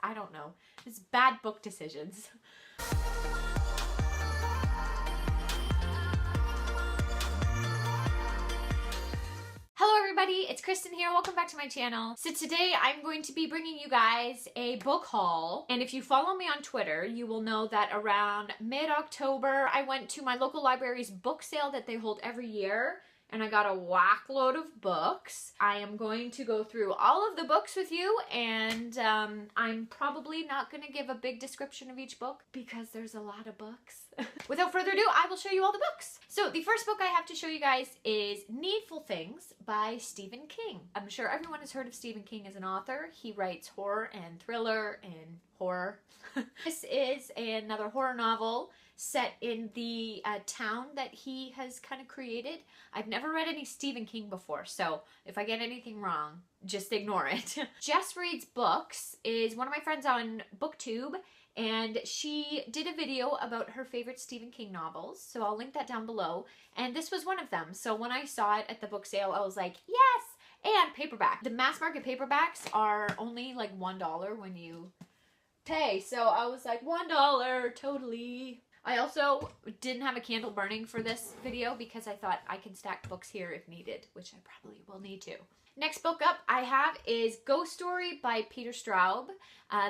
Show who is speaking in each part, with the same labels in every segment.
Speaker 1: I don't know. It's bad book decisions. Hello everybody, it's Kristen here. Welcome back to my channel. So today I'm going to be bringing you guys a book haul. And if you follow me on Twitter, you will know that around mid-October, I went to my local library's book sale that they hold every year. And I got a whack load of books. I am going to go through all of the books with you, and I'm probably not going to give a big description of each book because there's a lot of books. Without further ado, I will show you all the books. So the first book I have to show you guys is Needful Things by Stephen King. I'm sure everyone has heard of Stephen King as an author. He writes horror and thriller and horror. This is another horror novel set in the town that he has kind of created. I've never read any Stephen King before, so if I get anything wrong, just ignore it. Jess Reads Books is one of my friends on BookTube, and she did a video about her favorite Stephen King novels, so I'll link that down below. And this was one of them, so when I saw it at the book sale, I was like, yes! And paperback. The mass market paperbacks are only like $1 when you pay, so I was like, $1, totally. I also didn't have a candle burning for this video because I thought I can stack books here if needed, which I probably will need to. Next book up I have is Ghost Story by Peter Straub.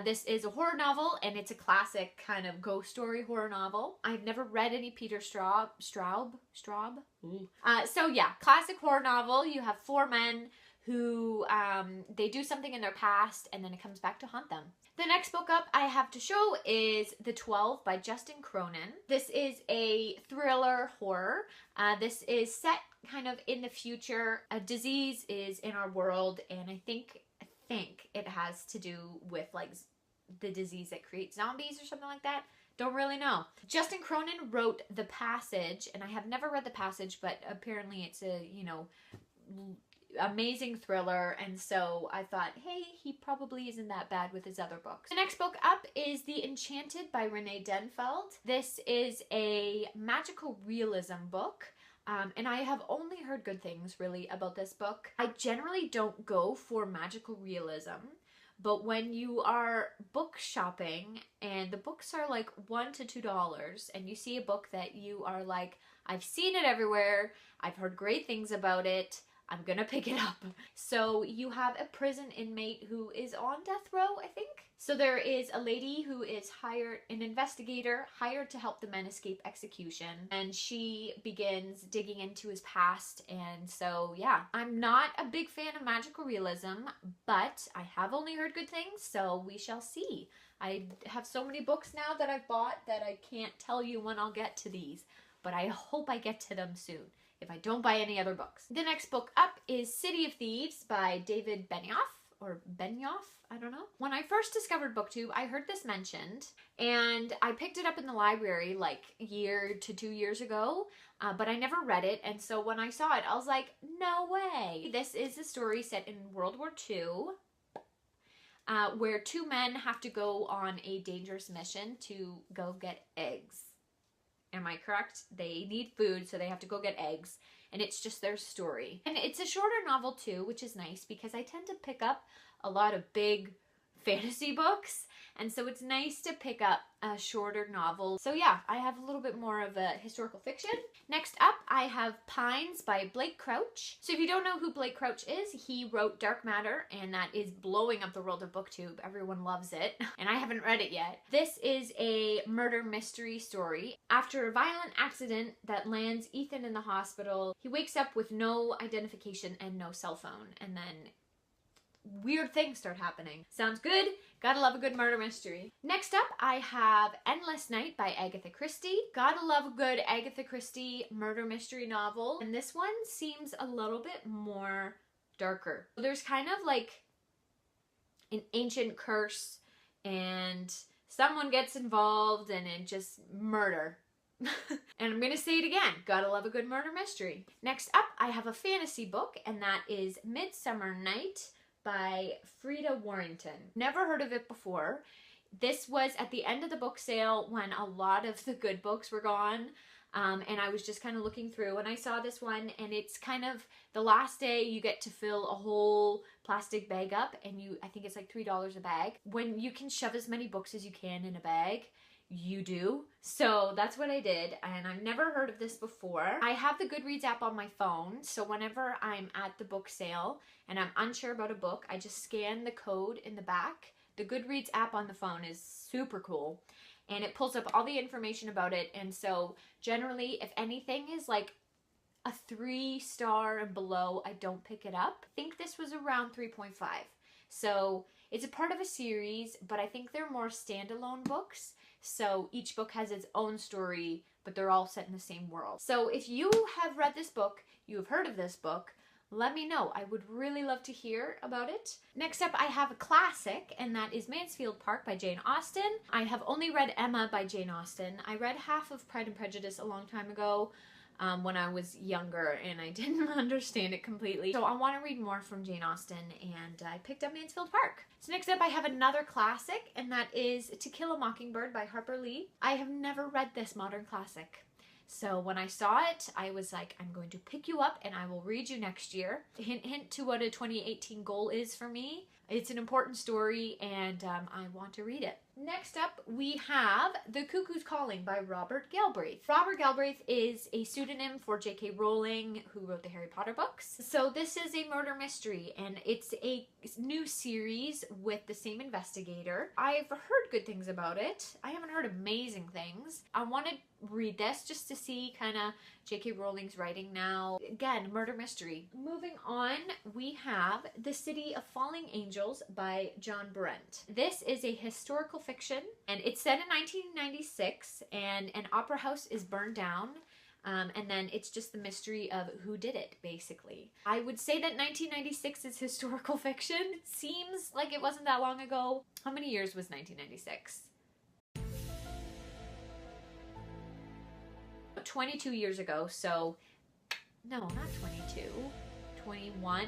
Speaker 1: This is a horror novel, and it's a classic kind of ghost story horror novel. I've never read any Peter Straub. So yeah, classic horror novel. You have four men who they do something in their past and then it comes back to haunt them. The next book up I have to show is The 12 by Justin Cronin. This is a thriller horror. This is set kind of in the future. A disease is in our world, and I think it has to do with like the disease that creates zombies or something like that. Don't really know. Justin Cronin wrote The Passage, and I have never read The Passage, but apparently it's a, you know, amazing thriller, and so I thought, hey, he probably isn't that bad with his other books. The next book up is The Enchanted by Rene Denfeld. This is a magical realism book, and I have only heard good things really about this book. I generally don't go for magical realism, but when you are book shopping and the books are like $1 to $2 and you see a book that you are like, I've seen it everywhere, I've heard great things about it, I'm gonna pick it up. So you have a prison inmate who is on death row, I think. So there is a lady who is an investigator hired to help the men escape execution. And she begins digging into his past. And so, yeah, I'm not a big fan of magical realism, but I have only heard good things, so we shall see. I have so many books now that I've bought that I can't tell you when I'll get to these, but I hope I get to them soon if I don't buy any other books. The next book up is City of Thieves by David Benioff, or Benioff, I don't know. When I first discovered BookTube, I heard this mentioned, and I picked it up in the library like a year to 2 years ago, but I never read it, and so when I saw it, I was like, no way. This is a story set in World War II, where two men have to go on a dangerous mission to go get eggs. Am I correct? They need food, so they have to go get eggs. And it's just their story. And it's a shorter novel too, which is nice because I tend to pick up a lot of big fantasy books. And so it's nice to pick up a shorter novel. So yeah, I have a little bit more of a historical fiction. Next up, I have Pines by Blake Crouch. So if you don't know who Blake Crouch is, he wrote Dark Matter, and that is blowing up the world of BookTube. Everyone loves it, and I haven't read it yet. This is a murder mystery story. After a violent accident that lands Ethan in the hospital, he wakes up with no identification and no cell phone, and then weird things start happening. Sounds good? Gotta love a good murder mystery. Next up, I have Endless Night by Agatha Christie. Gotta love a good Agatha Christie murder mystery novel. And this one seems a little bit more darker. There's kind of like an ancient curse and someone gets involved and it just murder. And I'm gonna say it again, gotta love a good murder mystery. Next up, I have a fantasy book, and that is Midsummer Night by Freda Warrington. Never heard of it before. This was at the end of the book sale when a lot of the good books were gone. And I was just kind of looking through and I saw this one, and it's kind of the last day you get to fill a whole plastic bag up, and I think it's like $3 a bag. When you can shove as many books as you can in a bag, you do. So that's what I did, and I've never heard of this before. I have the Goodreads app on my phone, so whenever I'm at the book sale and I'm unsure about a book, I just scan the code in the back. The Goodreads app on the phone is super cool, and it pulls up all the information about it. And so generally, if anything is like a 3-star and below, I don't pick it up. I think this was around 3.5. So it's a part of a series, but I think they're more standalone books. So each book has its own story, but they're all set in the same world. So if you have read this book, you have heard of this book, let me know. I would really love to hear about it. Next up, I have a classic, and that is Mansfield Park by Jane Austen. I have only read Emma by Jane Austen. I read half of Pride and Prejudice a long time ago when I was younger, and I didn't understand it completely. So I want to read more from Jane Austen, and I picked up Mansfield Park. So next up, I have another classic, and that is To Kill a Mockingbird by Harper Lee. I have never read this modern classic. So when I saw it, I was like, I'm going to pick you up and I will read you next year. Hint, hint to what a 2018 goal is for me. It's an important story, and I want to read it. Next up, we have The Cuckoo's Calling by Robert Galbraith. Robert Galbraith is a pseudonym for J.K. Rowling, who wrote the Harry Potter books. So this is a murder mystery, and it's a new series with the same investigator. I've heard good things about it. I haven't heard amazing things. I want to read this just to see kind of J.K. Rowling's writing now. Again, murder mystery. Moving on, we have The City of Falling Angels by John Berendt. This is a historical fiction, and it's set in 1996, and an opera house is burned down. And then it's just the mystery of who did it, basically. I would say that 1996 is historical fiction. It seems like it wasn't that long ago. How many years was 1996? 22 years ago, so no, not 22, 21.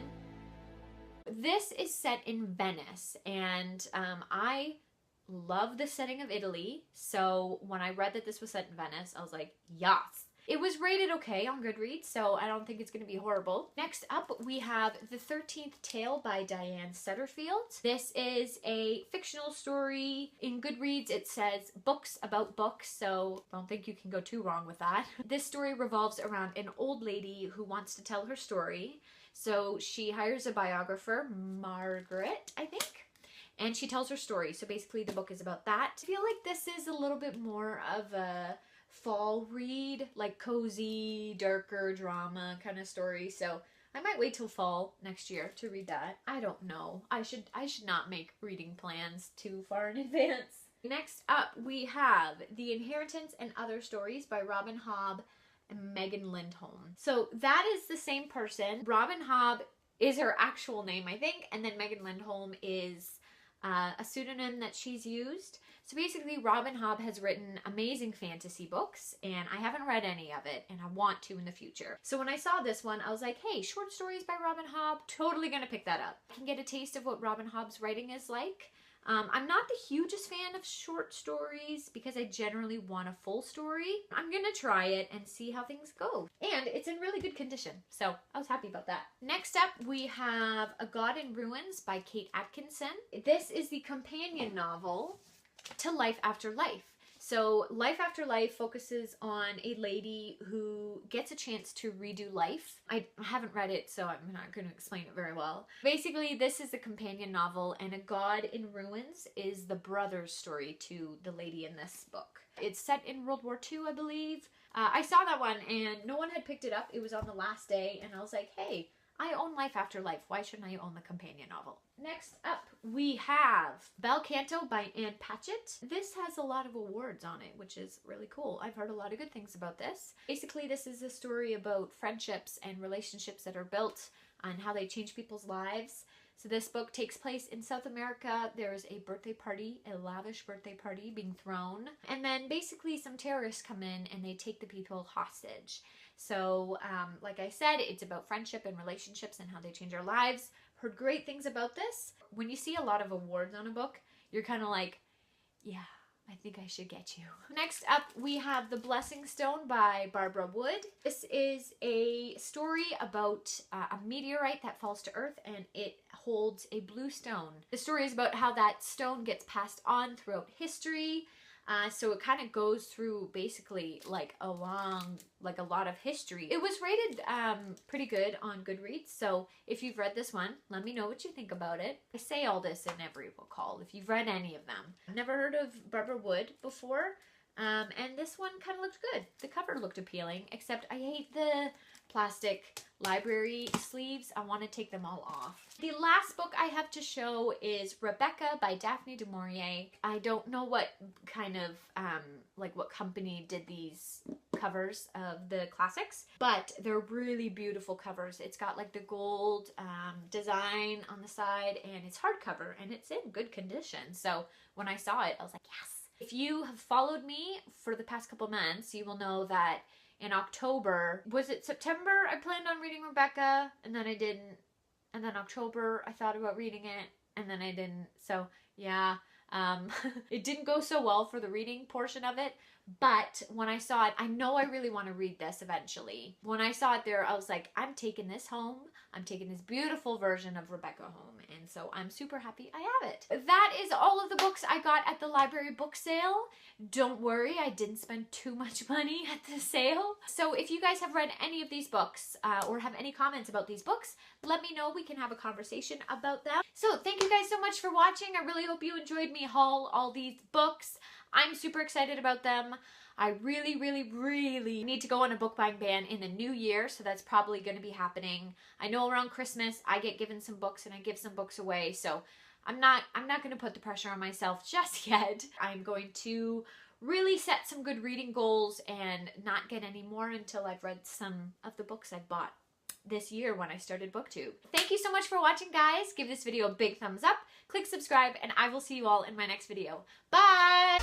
Speaker 1: This is set in Venice, and I love the setting of Italy, so when I read that this was set in Venice, I was like, yes. It was rated okay on Goodreads, so I don't think it's going to be horrible. Next up, we have The 13th Tale by Diane Setterfield. This is a fictional story. In Goodreads, it says books about books, so I don't think you can go too wrong with that. This story revolves around an old lady who wants to tell her story, so she hires a biographer, Margaret, I think, and she tells her story. So basically, the book is about that. I feel like this is a little bit more of a fall read, like cozy, darker drama kind of story. So I might wait till fall next year to read that. I don't know. I should not make reading plans too far in advance. Next up, we have The Inheritance and Other Stories by Robin Hobb and Megan Lindholm. So that is the same person. Robin Hobb is her actual name, I think, and then Megan Lindholm is a pseudonym that she's used. So basically, Robin Hobb has written amazing fantasy books, and I haven't read any of it, and I want to in the future. So when I saw this one, I was like, hey, short stories by Robin Hobb, totally gonna pick that up. I can get a taste of what Robin Hobb's writing is like. I'm not the hugest fan of short stories because I generally want a full story. I'm gonna try it and see how things go. And it's in really good condition, so I was happy about that. Next up, we have A God in Ruins by Kate Atkinson. This is the companion novel to Life After Life. So Life After Life focuses on a lady who gets a chance to redo life. I haven't read it, so I'm not going to explain it very well. Basically, this is the companion novel, and A God in Ruins is the brother's story to the lady in this book. It's set in World War II, I believe. I saw that one, and no one had picked it up. It was on the last day, and I was like, hey, I own Life After Life. Why shouldn't I own the companion novel? Next up, we have Bel Canto by Ann Patchett. This has a lot of awards on it, which is really cool. I've heard a lot of good things about this. Basically, this is a story about friendships and relationships that are built and how they change people's lives. So this book takes place in South America. There's a birthday party, a lavish birthday party being thrown. And then basically some terrorists come in and they take the people hostage. So, like I said, it's about friendship and relationships and how they change our lives. Heard great things about this. When you see a lot of awards on a book, you're kind of like, yeah, I think I should get you. Next up, we have The Blessing Stone by Barbara Wood. This is a story about a meteorite that falls to Earth, and it holds a blue stone. The story is about how that stone gets passed on throughout history. So it kind of goes through basically like a lot of history. It was rated pretty good on Goodreads, so if you've read this one, let me know what you think about it. I say all this in every book haul if you've read any of them. I've never heard of Barbara Wood before, and this one kind of looked good. The cover looked appealing, except I hate the plastic library sleeves. I want to take them all off. The last book I have to show is Rebecca by Daphne du Maurier. I don't know what kind of what company did these covers of the classics, but they're really beautiful covers. It's got like the gold design on the side, and it's hardcover, and it's in good condition. So when I saw it, I was like, yes. If you have followed me for the past couple months, you will know that in October, was it September? I planned on reading Rebecca, and then I didn't. And then October, I thought about reading it, and then I didn't. So yeah, it didn't go so well for the reading portion of it. But when I saw it, I know I really want to read this eventually. When I saw it there, I was like, I'm taking this home. I'm taking this beautiful version of Rebecca home. And so I'm super happy I have it. That is all of the books I got at the library book sale. Don't worry, I didn't spend too much money at the sale. So if you guys have read any of these books or have any comments about these books, let me know. We can have a conversation about them. So thank you guys so much for watching. I really hope you enjoyed me haul all these books. I'm super excited about them. I really, really, really need to go on a book buying ban in the new year, so that's probably going to be happening. I know around Christmas I get given some books and I give some books away, so I'm not going to put the pressure on myself just yet. I'm going to really set some good reading goals and not get any more until I've read some of the books I've bought this year when I started BookTube. Thank you so much for watching, guys. Give this video a big thumbs up, click subscribe, and I will see you all in my next video. Bye!